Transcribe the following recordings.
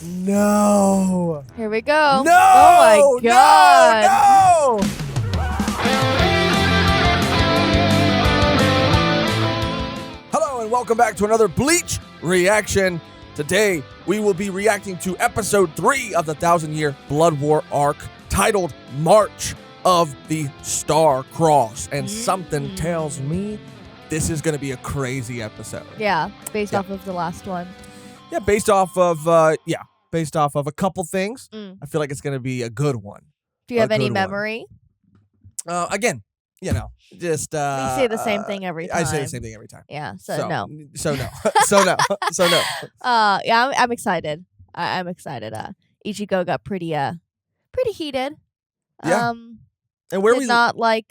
No. Here we go. No. Oh my God. No. Hello and welcome back to another Bleach reaction. Today we will be reacting to episode 3 of the 1,000-year Blood War arc, titled March of the Star Cross. And something tells me this is going to be a crazy episode. Yeah, based off of the last one. Yeah, based off of a couple things. I feel like it's going to be a good one. Do you have any memory? Again, just... we say the same thing every time. I say the same thing every time. Yeah, so no. So no. So no. So no. Yeah, I'm excited. I'm excited. Ichigo got pretty heated. Yeah. And where did not like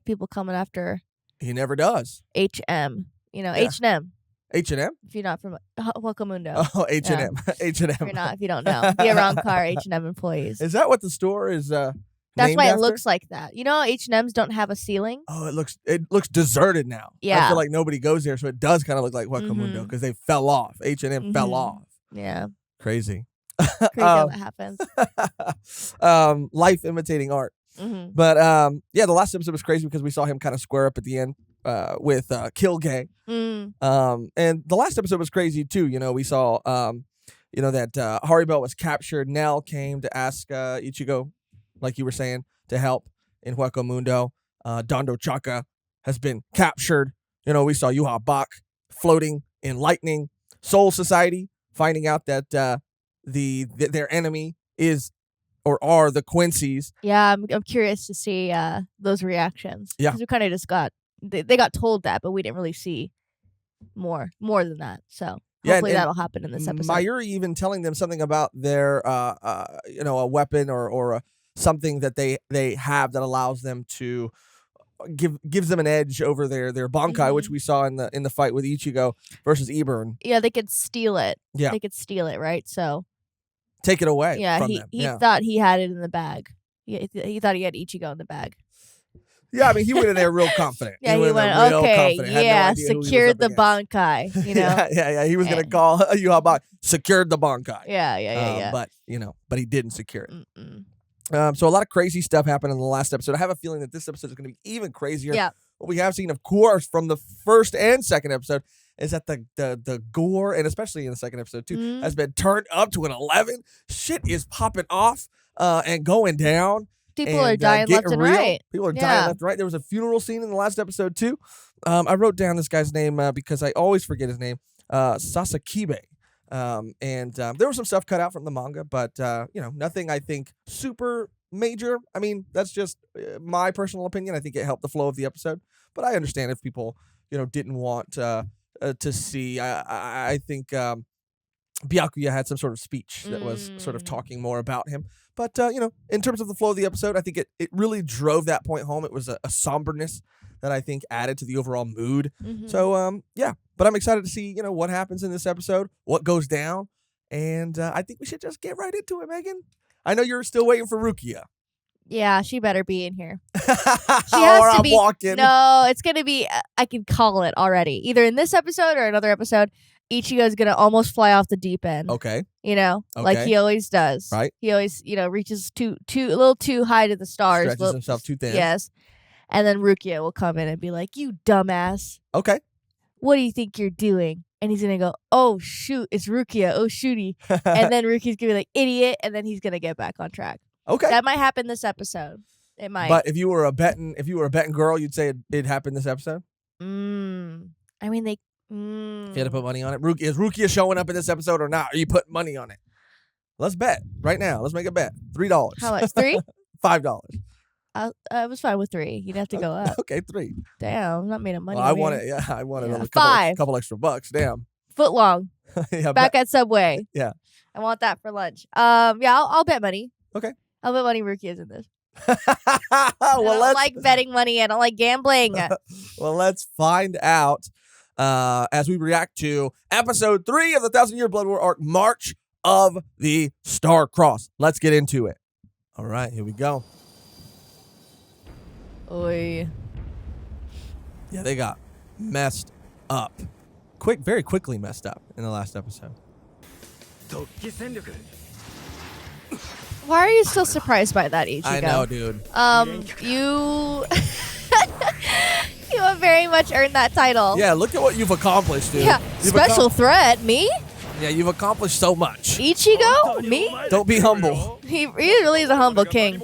people coming after... He never does. HM. H&M. H&M? If you're not from Wakamundo. Oh, H&M. H&M. If you don't know. Be around car H&M employees. Is that what the store is That's named why after? it looks like that. H&Ms don't have a ceiling. Oh, it looks deserted now. Yeah. I feel like nobody goes there, so it does kind of look like Wakamundo because they fell off. H&M fell off. Yeah. Crazy. Crazy how that happens. Life imitating art. But the last episode was crazy because we saw him kind of square up at the end with Kilgay. And the last episode was crazy too. We saw that Haribel was captured. Nell came to ask Ichigo, like you were saying, to help in Hueco Dondo Chaka has been captured. We saw Yuha Bak floating in lightning. Soul Society finding out that their enemy is or are the Quincy's. Yeah, I'm curious to see those reactions. Yeah. Because we kind of just they got told that, but we didn't really see more than that. So hopefully that'll happen in this episode. Mayuri even telling them something about their, a weapon or something that they have that allows them to gives them an edge over their Bankai, which we saw in the fight with Ichigo versus Ebern. Yeah, they could steal it. Yeah, they could steal it, right? So. Take it away from he them. He thought he had it in the bag. He thought he had Ichigo in the bag. Yeah, I mean, he went in there real confident. Yeah, he went, okay, yeah, secured the Bankai, Yeah, he was going to call Yuha Bak, secured the Bankai. Yeah. But he didn't secure it. So a lot of crazy stuff happened in the last episode. I have a feeling that this episode is going to be even crazier. Yeah. What we have seen, of course, from the first and second episode is that the gore, and especially in the second episode too, has been turned up to an 11. Shit is popping off and going down. People are dying left and right. People are dying left and right. There was a funeral scene in the last episode too. I wrote down this guy's name because I always forget his name. Sasakibe. And there was some stuff cut out from the manga, but nothing I think super major. I mean, that's just my personal opinion. I think it helped the flow of the episode, but I understand if people didn't want to see. I think Byakuya had some sort of speech that was sort of talking more about him. But, in terms of the flow of the episode, I think it really drove that point home. It was a somberness that I think added to the overall mood. So, but I'm excited to see, what happens in this episode, what goes down. And I think we should just get right into it, Mehgan. I know you're still waiting for Rukia. Yeah, she better be in here. She has to be. Walking. No, it's going to be, I can call it already. Either in this episode or another episode, Ichigo's going to almost fly off the deep end. Okay. Like he always does. Right. He always, reaches a little too high to the stars. Stretches himself too thin. Yes. And then Rukia will come in and be like, you dumbass. Okay. What do you think you're doing? And he's going to go, oh, shoot, it's Rukia. Oh, shooty. And then Rukia's going to be like, idiot. And then he's going to get back on track. Okay. That might happen this episode. It might. But if you were a betting girl, you'd say it happened this episode? I mean, they... You had to put money on it. Is Rukia showing up in this episode or not? Are you putting money on it? Let's bet right now. Let's make a bet. $3. How much? 3? $5. I was fine with 3. You'd have to go up. Okay, 3. Damn, I'm not made of money. Well, I want it. Yeah, I want another 5. couple extra bucks. Damn. Foot long. Yeah, back at Subway. Yeah. I want that for lunch. I'll bet money. Okay. I'll bet money Rukia's in this. Well, I don't like betting money. I don't like gambling. Well, let's find out as we react to episode 3 of the 1,000-year Blood War arc, March of the Star Cross. Let's get into it. All right, here we go. Oy. Yeah, they got messed up. Very quickly messed up in the last episode. Why are you still surprised by that, Ichigo? I know, dude. You you have very much earned that title. Yeah, look at what you've accomplished, dude. Yeah, special threat, me? Yeah, you've accomplished so much. Ichigo? Me? Don't be humble. He really is a humble king.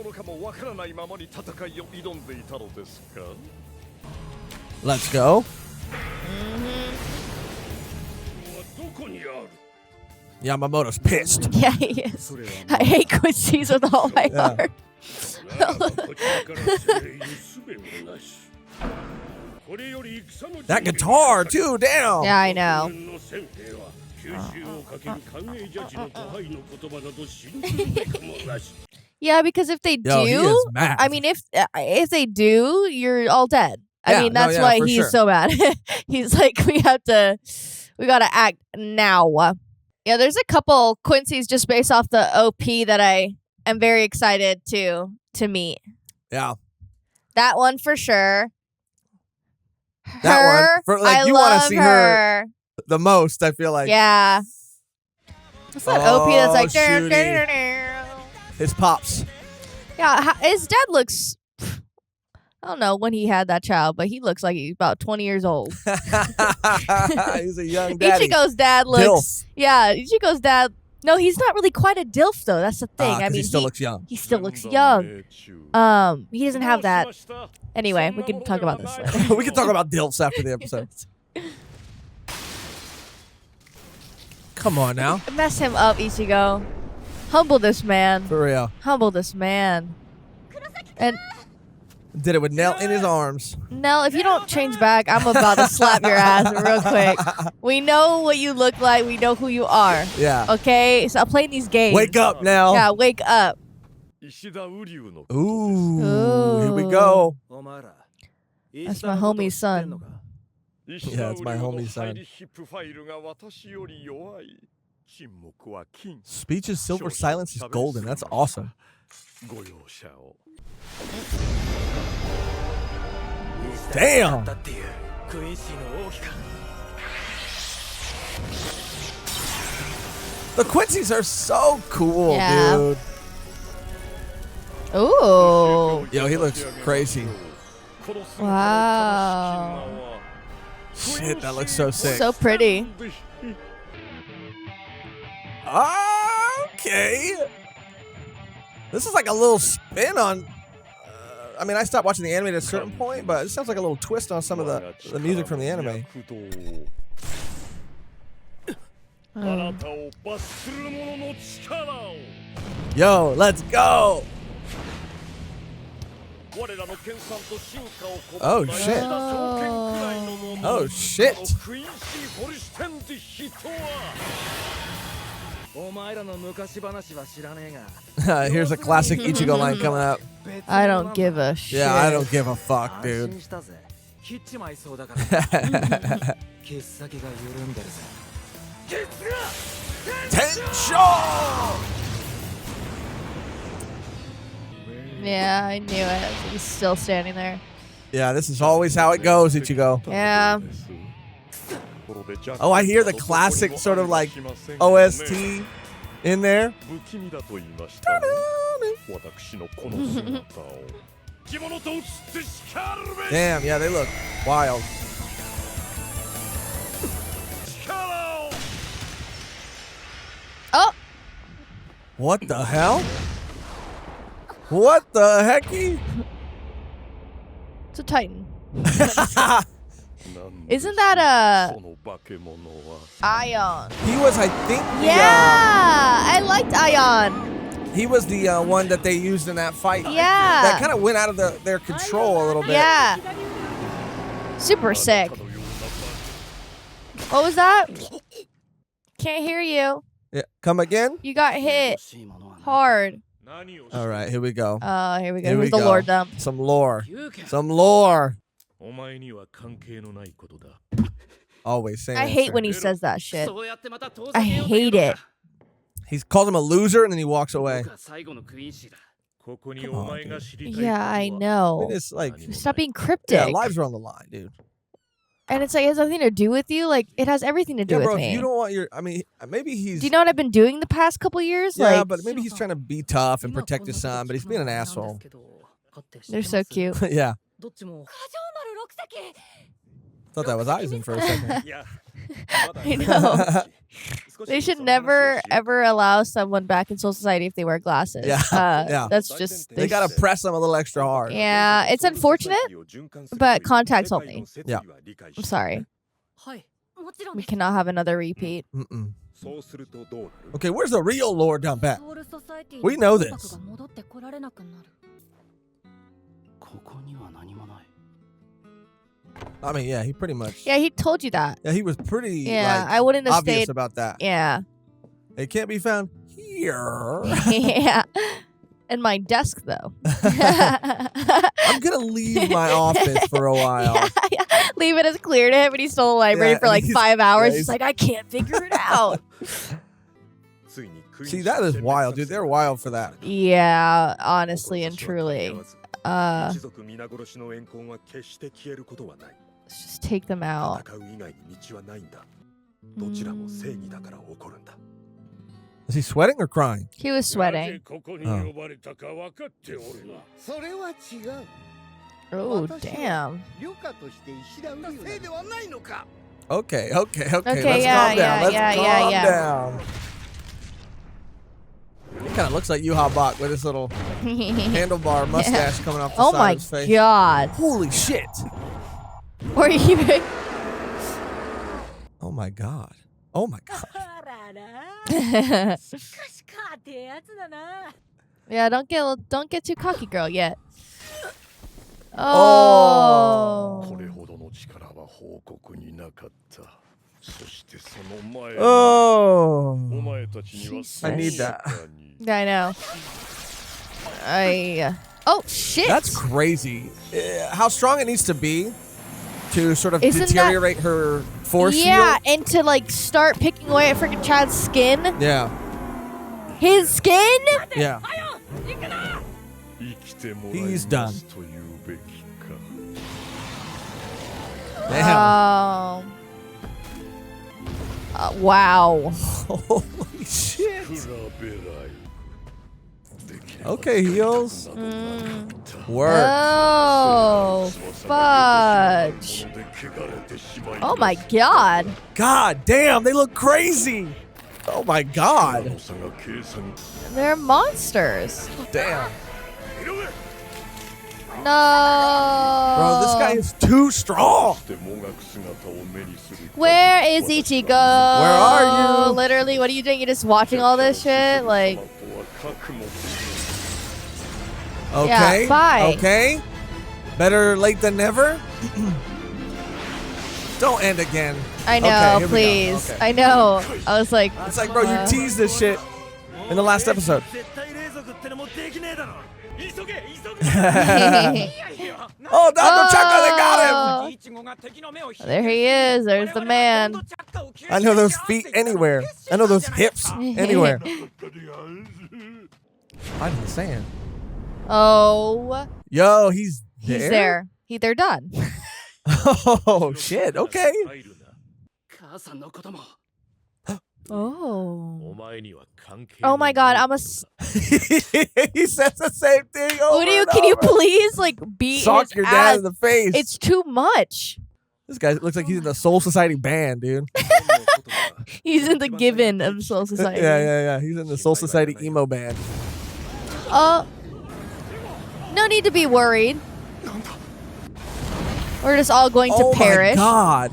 Let's go. Yamamoto's pissed. Yeah, he is. I hate Quincy's with all my heart. That guitar, too, damn. Yeah, I know. Yeah, because if they Yo, he do, is mad. I mean, if they do, you're all dead. I mean, that's why he's so mad. He's like, we gotta act now. Yeah, there's a couple Quincy's just based off the OP that I am very excited to meet. Yeah. That one for sure. That one, I you want to see her the most, I feel like. Yeah. What's that OP that's like... His pops. Yeah, his dad looks... I don't know when he had that child, but he looks like he's about 20 years old. He's a young daddy. Ichigo's dad looks... Dilf. Yeah, Ichigo's dad... No, he's not really quite a DILF, though. That's the thing. I mean, he still looks young. He still looks young. He doesn't have that. Anyway, we can talk about this later. We can talk about DILFs after the episode. Come on now. Mess him up, Ichigo. Humble this man. For real. Humble this man. And did it with Nell in his arms. Nell, if you don't change back, I'm about to slap your ass real quick. We know what you look like. We know who you are. Yeah. Okay? Stop playing these games. Wake up, Nell. Yeah, wake up. Ooh. Here we go. That's my homie's son. Yeah, it's my homie's son. Speech is silver, silence is golden. That's awesome. Damn! The Quincy's are so cool, dude. Ooh. Yo, he looks crazy. Wow. Shit, that looks so sick. So pretty. Okay. This is like a little spin on... I mean, I stopped watching the anime at a certain point, but it sounds like a little twist on some of the music from the anime. Yo, let's go! Oh, shit. Oh, shit. Here's a classic Ichigo line coming up. I don't give a shit. Yeah, I don't give a fuck, dude. Tension! Yeah, I knew it. He's still standing there. Yeah, this is always how it goes, Ichigo. Yeah. Oh, I hear the classic sort of like OST in there. Damn, yeah, they look wild. Oh! What the hell? What the hecky? It's a Titan. Isn't that a Ion? He was, I think. I liked Ion. He was the one that they used in that fight. Yeah. That kind of went out of their control a little bit. Yeah. Super sick. What was that? Can't hear you. Yeah. Come again? You got hit hard. All right, here we go. Here we go. Here's the lore dump. Some lore. Some lore. Always saying. I hate when he says that shit. I hate it. He calls him a loser and then he walks away. Yeah, I know. It's like, stop being cryptic. yeah, lives are on the line, dude. And it's like, it has nothing to do with you. Like, it has everything to do with bro, me. If you don't want your, I mean, maybe he's. Do you know what I've been doing the past couple years? Yeah, like, but maybe he's trying to be tough and protect his son, but he's being an asshole. They're so cute. Yeah. Thought that was Aizen for a second. I know. They should never, ever allow someone back in Soul Society if they wear glasses. Yeah. That's just... They got to press them a little extra hard. Yeah, it's unfortunate, but contacts only. Yeah. I'm sorry. We cannot have another repeat. Mm-mm. Okay, where's the real Lord dump at? We know this. I mean, yeah, he pretty much. Yeah, he told you that. Yeah, he was pretty. Yeah, I wouldn't have obvious stayed about that. Yeah. It can't be found here. Yeah. And my desk, though. I'm gonna leave my office for a while. Yeah. Leave it as clear to him, and he's still in the library for like 5 hours. He's like, I can't figure it out. See, that is wild, dude. They're wild for that. Yeah, honestly and truly. Let's just take them out. Is he sweating or crying? He was sweating. Oh, damn. Okay. Let's calm down. Yeah. Down. He kind of looks like Yuha Bach with his little handlebar mustache coming off the side of his face. Oh my god. Holy shit. Or even... Oh my god. Oh my god. Yeah, don't get too cocky, girl, yet. Oh. Oh. I need that. I know. Oh, shit. That's crazy. How strong it needs to be to sort of deteriorate her force Yeah, field. and to like start picking away at freaking Chad's skin. Yeah. His skin? Yeah. He's done. Damn. Wow. Holy shit. Okay, heels. Work. Oh, fudge. Oh my god. God damn, they look crazy. Oh my god. They're monsters. Damn. No. Bro, this guy is too strong. Where is Ichigo? Where are you? Literally, what are you doing? You're just watching all this shit? Like... Okay. Yeah, bye. Okay. Better late than never. Don't end again. I know, okay, please. Okay. I know. I was like... It's like, bro, you teased this shit in the last episode. Oh, Dr. Chaka, they got him! There he is. There's the man. I know those feet anywhere. I know those hips anywhere. I'm in the sand. Oh. Yo, he's there? He's there. They're done. Oh, shit. Okay. Oh. Oh my god, I'm a... He says the same thing over Can you please, like, beat sock your dad in the face? It's too much. This guy looks like he's in the Soul Society band, dude. He's in the Given of Soul Society. Yeah. He's in the Soul Society emo band. No need to be worried. We're just all going to perish. Oh my god.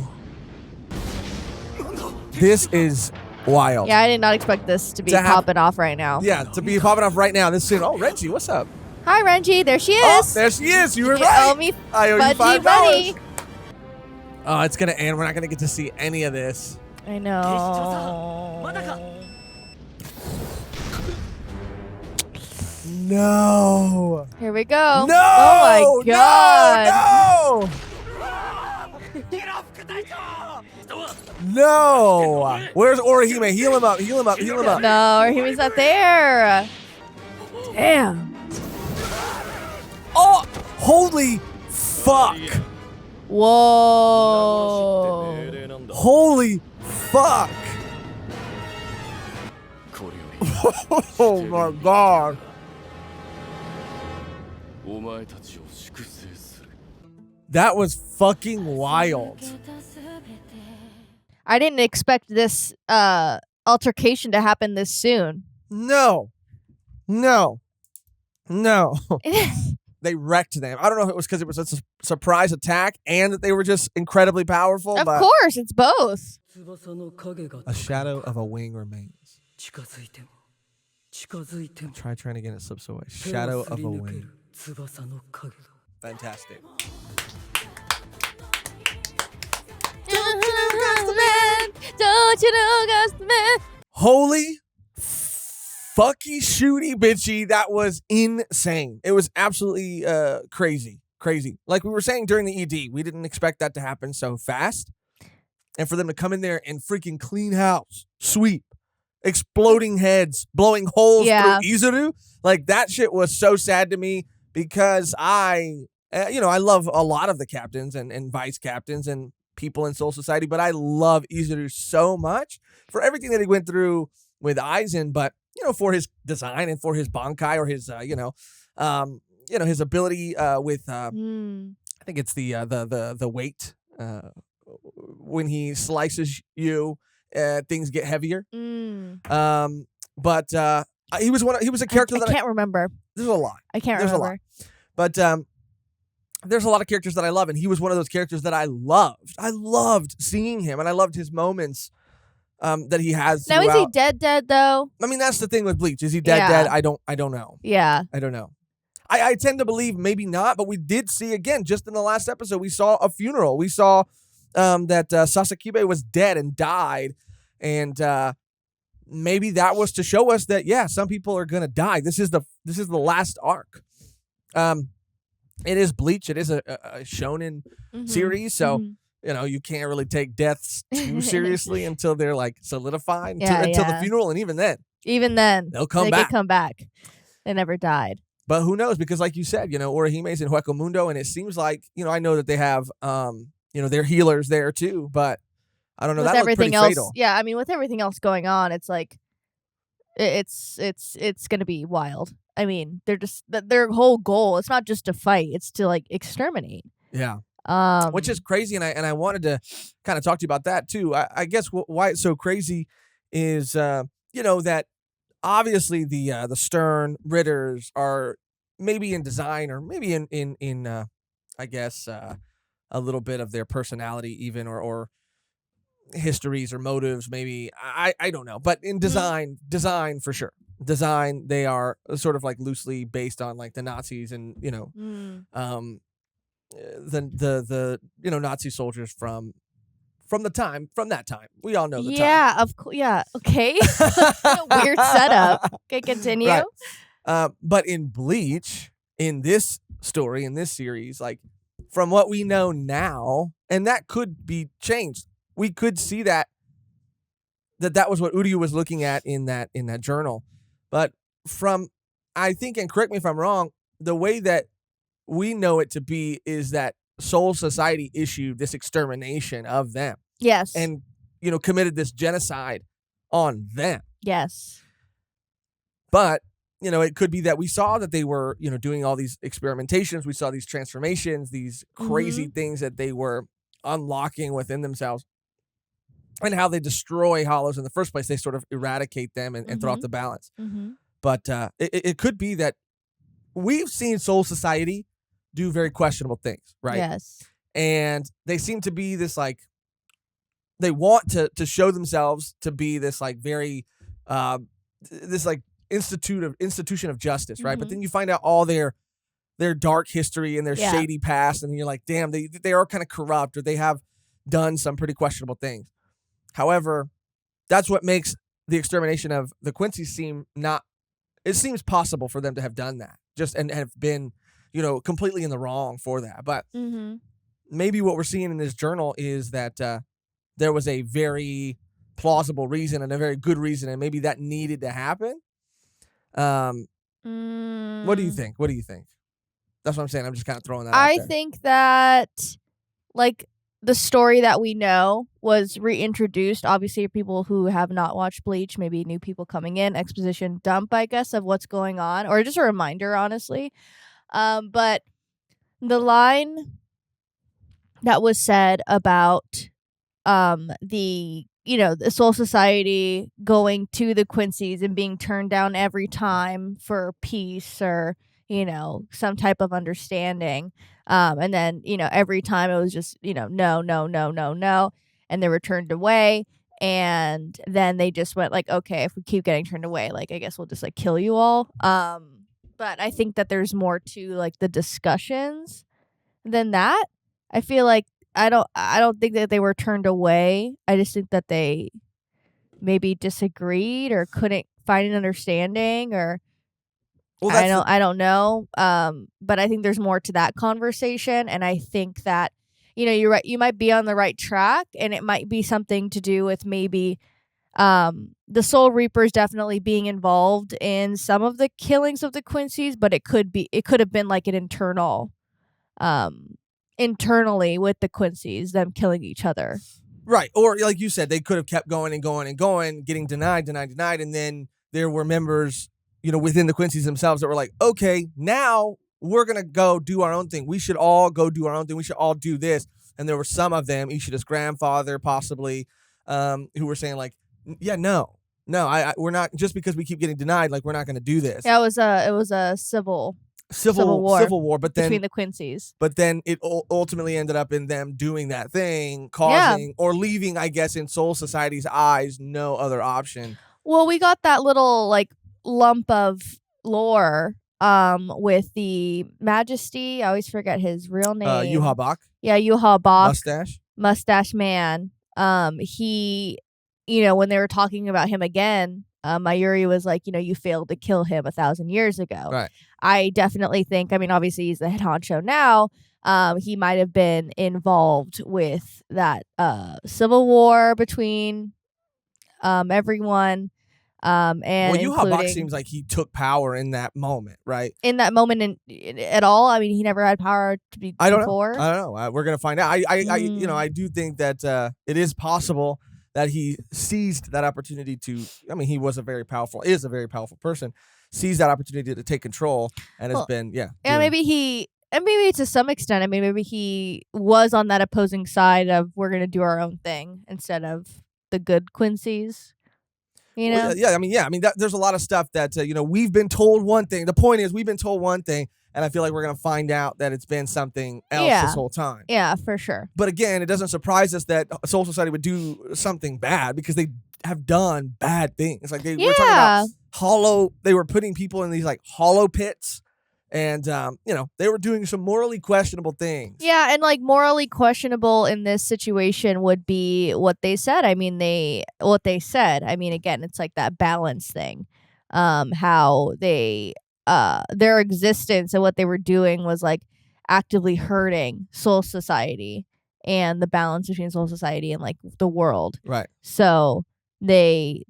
This is wild. Yeah, I did not expect this to be popping off right now. Yeah, to be popping off right now this soon. Oh, Renji, what's up? Hi, Renji. There she is. Oh, there she is. You were right. Owe me I owe you fudgy money. $5. Oh, it's going to end. We're not going to get to see any of this. I know. No. Here we go. No. Oh, my God. No. Where's Orihime? Heal him up. No, Orihime's not there. Damn. Oh, holy fuck. Whoa. Holy fuck. Oh my god. That was fucking wild. I didn't expect this altercation to happen this soon. No. They wrecked them. I don't know if it was because it was a surprise attack and that they were just incredibly powerful. Of course, it's both. A shadow of a wing remains. Try trying to get it slips away. Shadow of a wing. Fantastic. Don't you know, Ghost Man? Holy fucky shooty bitchy. That was insane. It was absolutely crazy. Like we were saying during the ED, we didn't expect that to happen so fast. And for them to come in there and freaking clean house, sweep, exploding heads, blowing holes through Izuru. Like that shit was so sad to me because I love a lot of the captains and vice captains and people in Soul Society, but I love Izuru so much for everything that he went through with Aizen, but for his design and for his bankai or his his ability with I think it's the weight when he slices you, things get heavier. But he was a character I can't remember. There's a lot. I can't remember. But there's a lot of characters that I love, and he was one of those characters that I loved. I loved seeing him, and I loved his moments that he has. Now, is he dead though? I mean, that's the thing with Bleach. Is he dead? I don't know. Yeah. I don't know. I tend to believe maybe not, but we did see again, just in the last episode, we saw a funeral. We saw that Sasakibe was dead and died, and maybe that was to show us that some people are gonna die. This is the last arc. It is Bleach. It is a shonen series, so you can't really take deaths too seriously until they're like solidified until the funeral, and even then they'll come back. They come back. They never died. But who knows? Because like you said, Orihime's in Hueco Mundo, and it seems like I know that they have their healers there too, but I don't know. With that everything looked pretty else, fatal. yeah. I mean, with everything else going on, it's like it's gonna be wild. I mean, they're just their whole goal. It's not just to fight; it's to like exterminate. Yeah. Which is crazy, and I wanted to kind of talk to you about that too. I guess why it's so crazy is that obviously the Stern Ritters are maybe in design or maybe in I guess a little bit of their personality even or histories or motives maybe I don't know, but in design for sure. Design, they are sort of like loosely based on like the Nazis and the Nazi soldiers from that time. We all know the time. Yeah, of course. Yeah, okay. Weird setup. Okay, continue. Right. But in Bleach, in this story, in this series, like from what we know now, and that could be changed. We could see that was what Uryu was looking at in that journal. But from, I think, and correct me if I'm wrong, the way that we know it to be is that Soul Society issued this extermination of them. Yes. And, committed this genocide on them. Yes. But, it could be that we saw that they were, doing all these experimentations. We saw these transformations, these crazy things that they were unlocking within themselves. And how they destroy hollows in the first place. They sort of eradicate them and throw off the balance. But it could be that we've seen Soul Society do very questionable things, right? Yes. And they seem to be this like, they want to show themselves to be this like very, this like institution of justice, right? But then you find out all their dark history and their shady past, and you're like, damn, they are kind of corrupt, or they have done some pretty questionable things. However, that's what makes the extermination of the Quincy's seem not. It seems possible for them to have done that, and have been, completely in the wrong for that. But maybe what we're seeing in this journal is that there was a very plausible reason and a very good reason, and maybe that needed to happen. What do you think? That's what I'm saying. I'm just kind of throwing that out there. I think that like the story that we know was reintroduced. Obviously, for people who have not watched Bleach, maybe new people coming in, exposition dump, I guess, of what's going on, or just a reminder, honestly. But the line that was said about the the Soul Society going to the Quincy's and being turned down every time for peace or some type of understanding, and then every time it was just no, no, no, no, no, and they were turned away. And then they just went like, okay, if we keep getting turned away, like I guess we'll just like kill you all. But I think that there's more to like the discussions than that. I feel like I don't think that they were turned away. I just think that they maybe disagreed or couldn't find an understanding, or I don't know. But I think there's more to that conversation, and I think that you're right. You might be on the right track, and it might be something to do with maybe the Soul Reapers definitely being involved in some of the killings of the Quincy's, but it could have been like an internally with the Quincy's, them killing each other. Right. Or like you said, they could have kept going and going and going, getting denied. And then there were members, within the Quincy's themselves that were like, okay, now we're going to go do our own thing. We should all go do our own thing. We should all do this. And there were some of them, Ishida's grandfather possibly, who were saying like, yeah, no, we're not, just because we keep getting denied, like we're not going to do this. Yeah, it was a civil war, but then between the Quincy's. But then it ultimately ended up in them doing that thing, causing or leaving, I guess, in Soul Society's eyes, no other option. Well, we got that little like lump of lore with the Majesty. I always forget his real name. Yuha Bach. Yeah, Yuha Bach. Mustache Man. He, when they were talking about him again, Mayuri was like, you failed to kill him 1,000 years ago. Right. I definitely think, obviously he's the head honcho now. He might have been involved with that civil war between everyone. And Yuha Bach seems like he took power in that moment, right? In that moment at all? He never had power to be before? I don't know. We're going to find out. I do think that it is possible that he seized that opportunity to, he is a very powerful person, seized that opportunity to take control and has been, maybe to some extent, maybe he was on that opposing side of we're going to do our own thing instead of the good Quincy's, Well, there's a lot of stuff that, we've been told one thing. The point is we've been told one thing, and I feel like we're going to find out that it's been something else this whole time. Yeah, for sure. But again, it doesn't surprise us that Soul Society would do something bad because they have done bad things. Like we're talking about they were putting people in these like hollow pits, and they were doing some morally questionable things. Yeah, and like morally questionable in this situation would be what they said. Again, it's like that balance thing. How they their existence and what they were doing was like actively hurting Soul Society and the balance between Soul Society and like the world. Right. So that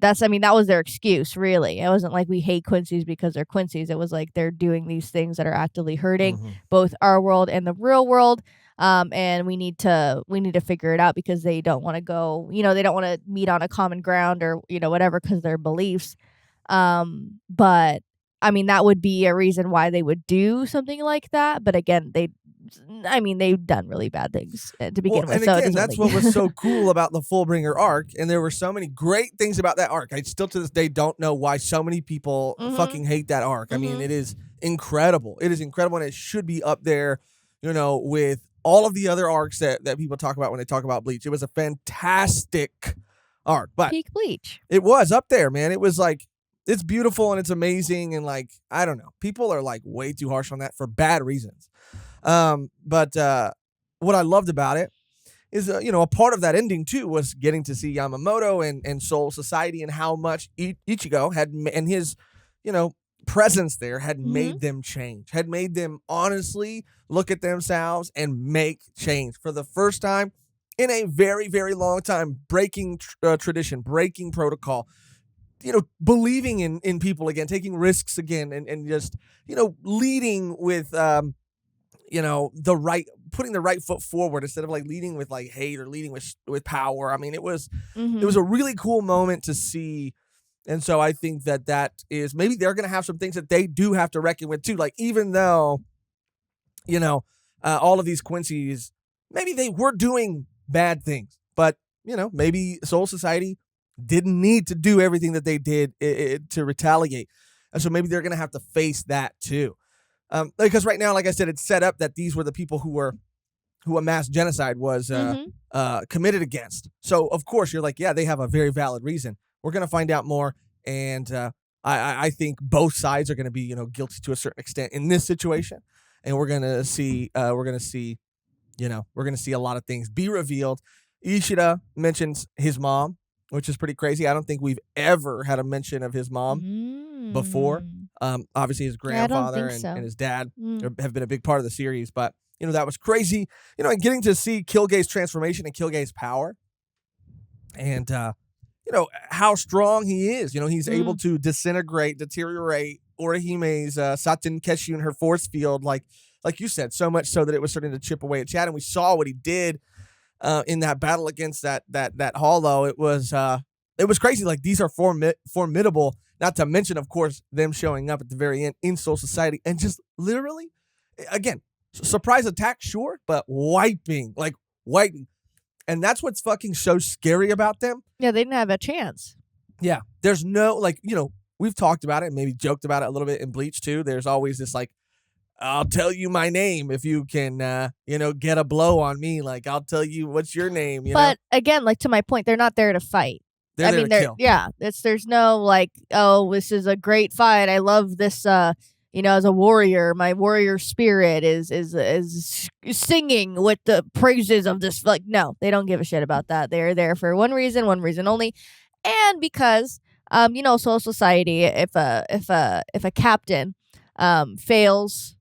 was their excuse, really. It wasn't like we hate Quincy's because they're Quincy's. It was like they're doing these things that are actively hurting both our world and the real world. And we need to figure it out because they don't want to go, they don't want to meet on a common ground or, whatever, because of their beliefs. But that would be a reason why they would do something like that. But again, they've done really bad things to begin with. And so again, that's what was so cool about the Fullbringer arc. And there were so many great things about that arc. I still to this day don't know why so many people fucking hate that arc. It is incredible. It is incredible, and it should be up there, with all of the other arcs that people talk about when they talk about Bleach. It was a fantastic arc. But peak Bleach. It was up there, man. It was like, it's beautiful and it's amazing, and like, I don't know, people are like way too harsh on that for bad reasons. But what I loved about it is, a part of that ending too was getting to see Yamamoto and Soul Society and how much Ichigo had, and his, presence there had made them change, had made them honestly look at themselves and make change for the first time in a very, very long time, breaking tradition, breaking protocol, believing in people again, taking risks again, and just, leading with, the right putting the right foot forward instead of like leading with like hate or leading with power. I mean, it was a really cool moment to see. And so I think that is, maybe they're going to have some things that they do have to reckon with too. Like, even though, all of these Quincy's, maybe they were doing bad things, but, maybe Soul Society didn't need to do everything that they did to retaliate. And so maybe they're going to have to face that too. Because right now, like I said, it's set up that these were the people who a mass genocide was committed against. So, of course, you're like, yeah, they have a very valid reason. We're going to find out more, and I think both sides are going to be, guilty to a certain extent in this situation, and we're going to see a lot of things be revealed. Ishida mentions his mom, which is pretty crazy. I don't think we've ever had a mention of his mom before. Obviously, his grandfather and his dad have been a big part of the series, but that was crazy. And getting to see Kilgay's transformation and Kilgay's power, and how strong he is. He's able to deteriorate Orihime's Satin Keshu and her force field, like you said, so much so that it was starting to chip away at Chad. And we saw what he did in that battle against that Hollow. It was crazy. Like, these are formidable. Not to mention, of course, them showing up at the very end in Soul Society and just literally, again, surprise attack, sure, but wiping. And that's what's fucking so scary about them. Yeah, they didn't have a chance. Yeah. There's no, we've talked about it, maybe joked about it a little bit in Bleach too. There's always this, I'll tell you my name if you can, get a blow on me. I'll tell you what's your name. But again, to my point, they're not there to fight. They're there to kill. Yeah. There's no this is a great fight. I love this, as a warrior, my warrior spirit is singing with the praises of this. No, they don't give a shit about that. They're there for one reason only, and because Soul Society, if a captain fails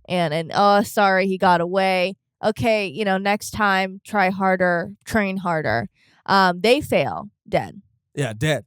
and oh, sorry, he got away. Okay, next time try harder, train harder. They fail, dead. Yeah, dead.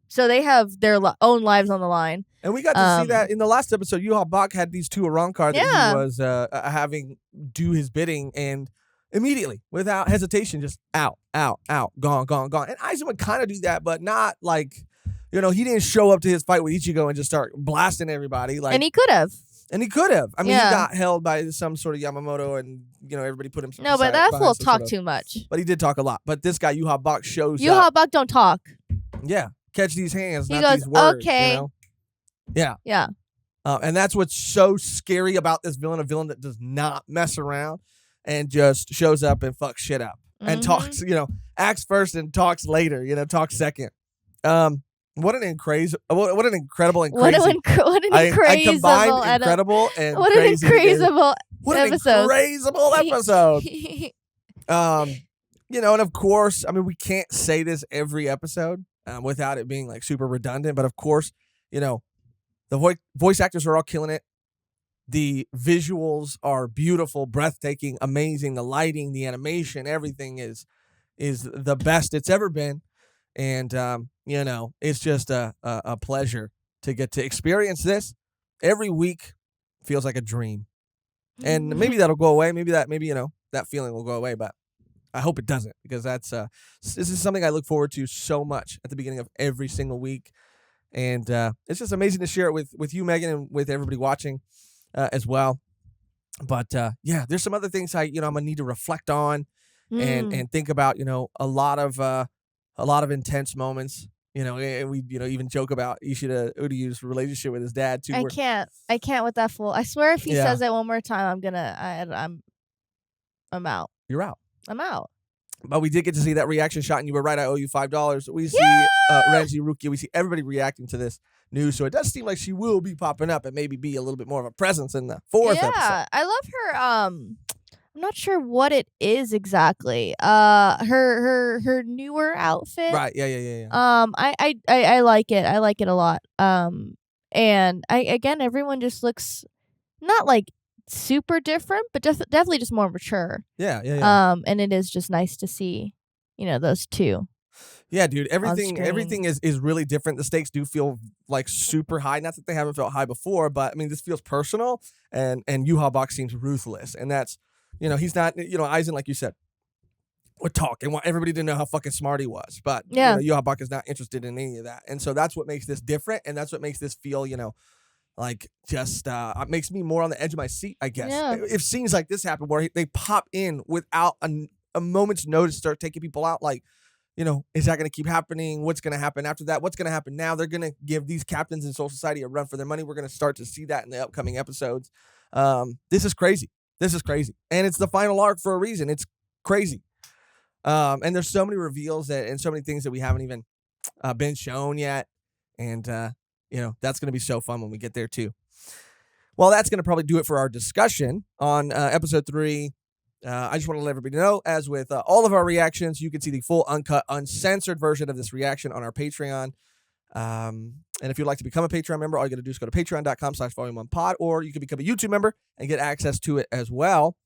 So they have their own lives on the line. And we got to see that in the last episode. Yuha Bak had these two Arankar that he was having do his bidding, and immediately, without hesitation, just out, gone. And Aizen would kind of do that, but not he didn't show up to his fight with Ichigo and just start blasting everybody. And he could have. I mean, he got held by some sort of Yamamoto, and everybody put him. No, but that fool talked too much. But he did talk a lot. But this guy Yuha Bak shows up. Yuha Bak don't talk. Yeah, catch these hands, he not goes, these words. Okay. Yeah. And that's what's so scary about this villain, a villain that does not mess around and just shows up and fucks shit up and talks, acts first and talks later, talks second. What an incredible and crazy. I combined incredible and what crazy. What an incredible episode. And of course, I mean, we can't say this every episode without it being super redundant. But of course, the voice actors are all killing it. The visuals are beautiful, breathtaking, amazing. The lighting, the animation, everything is the best it's ever been. And, it's just a pleasure to get to experience this every week. Feels like a dream. And maybe that'll go away. Maybe that feeling will go away, but I hope it doesn't, because this is something I look forward to so much at the beginning of every single week. And it's just amazing to share it with you, Mehgan, and with everybody watching as well. But there's some other things I'm gonna need to reflect on and think about. A lot of intense moments. And we even joke about Ishida Uryu's relationship with his dad too. I can't with that fool. I swear, if he says it one more time, I'm out. You're out. I'm out. But we did get to see that reaction shot, and you were right. I owe you $5. We see Renji, Rukia. We see everybody reacting to this news, so it does seem like she will be popping up and maybe be a little bit more of a presence in the fourth episode. Yeah, I love her. I'm not sure what it is exactly. Her newer outfit. Right. Yeah. I like it. I like it a lot. And everyone just looks not super different, but definitely just more mature. Yeah. And it is just nice to see, those two. Yeah, dude. Everything is really different. The stakes do feel super high. Not that they haven't felt high before, but I mean, this feels personal, and Yuha Bak seems ruthless, and that's He's not, Aizen, like you said, would talk and want everybody to know how fucking smart he was. But, Yhwach not interested in any of that. And so that's what makes this different. And that's what makes this feel, like just it makes me more on the edge of my seat, I guess. Yeah. If scenes like this happen where they pop in without a moment's notice, start taking people out, like, is that going to keep happening? What's going to happen after that? What's going to happen now? They're going to give these captains in Soul Society a run for their money. We're going to start to see that in the upcoming episodes. This is crazy. And it's the final arc for a reason. It's crazy. And there's so many reveals and so many things that we haven't even been shown yet. And, that's going to be so fun when we get there too. Well, that's going to probably do it for our discussion on episode 3. I just want to let everybody know, as with all of our reactions, you can see the full, uncut, uncensored version of this reaction on our Patreon. And if you'd like to become a Patreon member, all you got to do is go to patreon.com/volume1pod, or you can become a YouTube member and get access to it as well.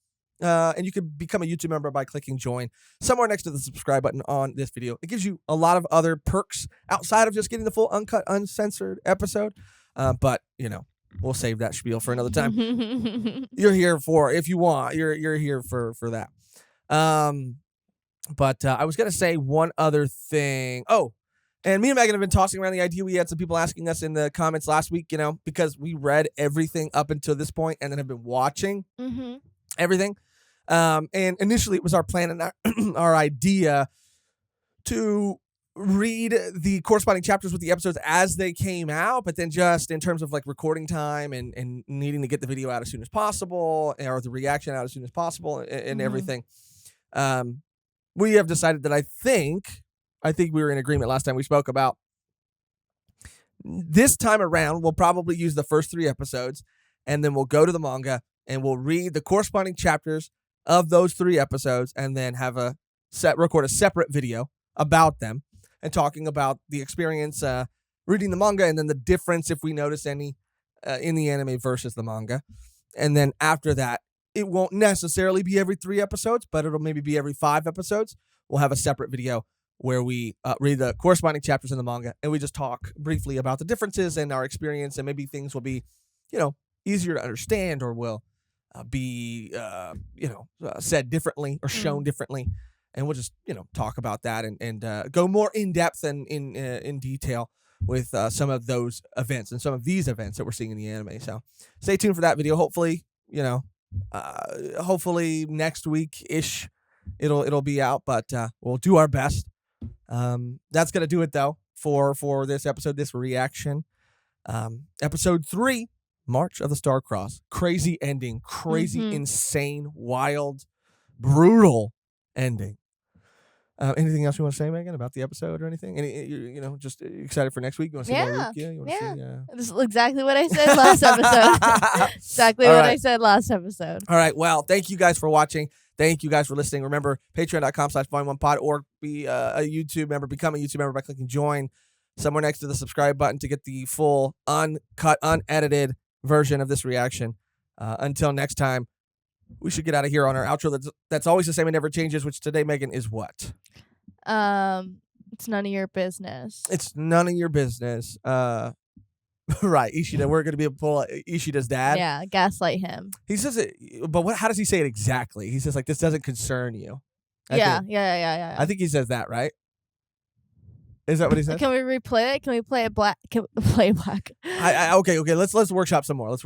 And you can become a YouTube member by clicking join somewhere next to the subscribe button on this video. It gives you a lot of other perks outside of just getting the full, uncut, uncensored episode. But, we'll save that spiel for another time. You're here for, if you want, you're here for that. But I was going to say one other thing. Oh, and me and Mehgan have been tossing around the idea. We had some people asking us in the comments last week, because we read everything up until this point and then have been watching everything. And initially it was our plan and our idea to read the corresponding chapters with the episodes as they came out, but then just in terms of like recording time and needing to get the video out as soon as possible, or the reaction out as soon as possible, and everything, we have decided that I think we were in agreement last time we spoke about this time around. We'll probably use the first 3 episodes, and then we'll go to the manga and we'll read the corresponding chapters of those 3 episodes, and then have record a separate video about them and talking about the experience reading the manga, and then the difference, if we notice any, in the anime versus the manga. And then after that, it won't necessarily be every 3 episodes, but it'll maybe be every 5 episodes. We'll have a separate video where we read the corresponding chapters in the manga, and we just talk briefly about the differences and our experience, and maybe things will be, easier to understand, or will be, said differently or shown differently. And we'll just, talk about that and go more in depth and in detail with some of those events and some of these events that we're seeing in the anime. So stay tuned for that video. Hopefully, hopefully next week-ish it'll be out, but we'll do our best. That's going to do it, though, for this episode, this reaction. Episode 3, March of the Star Cross. Crazy ending. Crazy, insane, wild, brutal ending. Anything else you want to say, Mehgan, about the episode or anything? Just excited for next week? You want to see more Rukia? You want to see? This is exactly what I said last episode. Exactly what I said last episode. All right. Well, thank you guys for watching. Thank you guys for listening. Remember, patreon.com/volume1pod, or be a YouTube member. Become a YouTube member by clicking join somewhere next to the subscribe button to get the full, uncut, unedited version of this reaction. Until next time, we should get out of here on our outro. That's always the same and never changes, which today, Mehgan, is what? It's none of your business. It's none of your business. Right, Ishida. We're going to be able to pull Ishida's dad. Yeah, gaslight him. He says it, but how does he say it exactly? He says, like, this doesn't concern you. Yeah. I think he says that, right? Is that what he says? Can we replay it? Can we play it black? Can we play black? Okay. Let's workshop some more.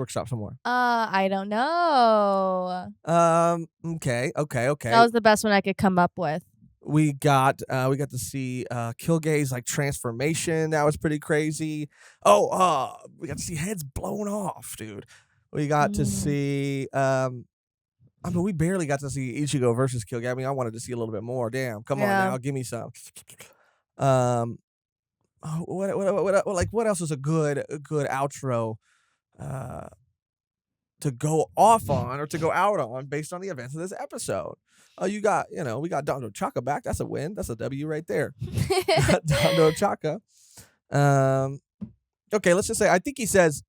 I don't know. Okay. That was the best one I could come up with. We got to see Kilgay's like transformation. That was pretty crazy. We got to see heads blown off, dude. We got to see we barely got to see Ichigo versus Kilgay. I mean, I wanted to see a little bit more. Damn, come on now, give me some. What else is a good outro to go off on, or to go out on, based on the events of this episode? We got Dondo Chaka back. That's a win. That's a W right there. Dondo Chaka. Okay, let's just say, I think he says,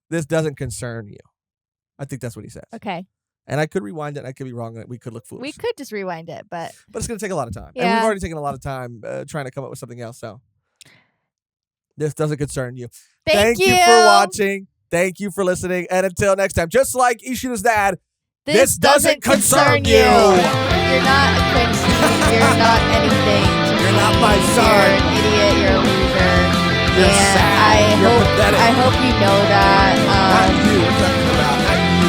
this doesn't concern you. I think that's what he says. Okay. And I could rewind it, and I could be wrong, and we could look foolish. We could just rewind it, but it's going to take a lot of time. Yeah. And we've already taken a lot of time trying to come up with something else, so this doesn't concern you. Thank you for watching. Thank you for listening. And until next time, just like Ishida's dad, This doesn't concern you. You're not a Quincy. You're not anything. You're not my son. You're an idiot. You're a loser. You're sad. You're pathetic. I hope you know that. Not you. We're talking about